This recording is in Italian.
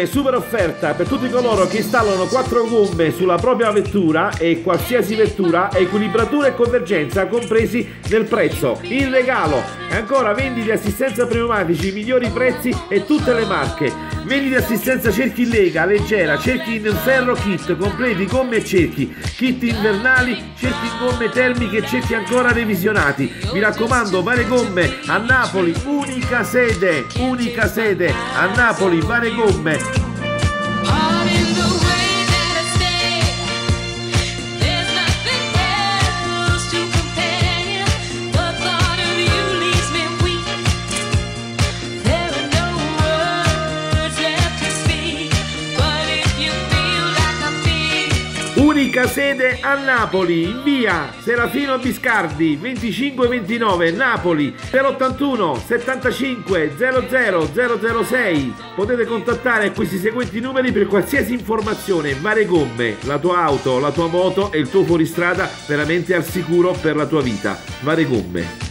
super offerta per tutti coloro che installano 4 gomme sulla propria vettura e qualsiasi vettura, equilibratura e convergenza compresi nel prezzo. In regalo ancora vendite assistenza pneumatici, migliori prezzi e tutte le marche. Vendite assistenza cerchi in lega, leggera, cerchi in ferro kit, completi gomme e cerchi, kit invernali, cerchi in gomme termiche e cerchi ancora revisionati. Mi raccomando, Vare Gomme a Napoli, unica sede a Napoli, Vare Gomme. Unica sede a Napoli, in via Serafino Biscardi 2529 Napoli, per 81 75 00 006. Potete contattare questi seguenti numeri per qualsiasi informazione. Vare Gomme, la tua auto, la tua moto e il tuo fuoristrada veramente al sicuro per la tua vita. Vare Gomme.